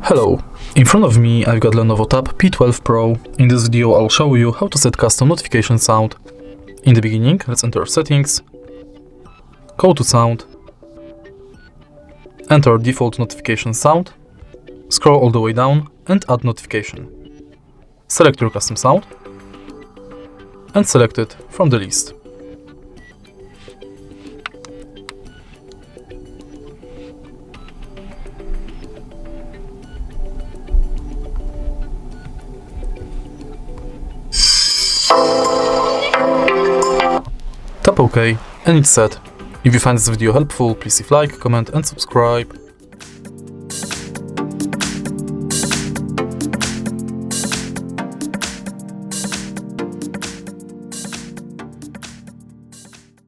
Hello, in front of me I've got LENOVO Tab P12 Pro. In this video I'll show you how to set custom notification sound. In the beginning, let's enter settings, go to sound, enter default notification sound, scroll all the way down and add notification. Select your custom sound and select it from the list. Tap OK and it's set. If you find this video helpful, please leave like, comment and subscribe.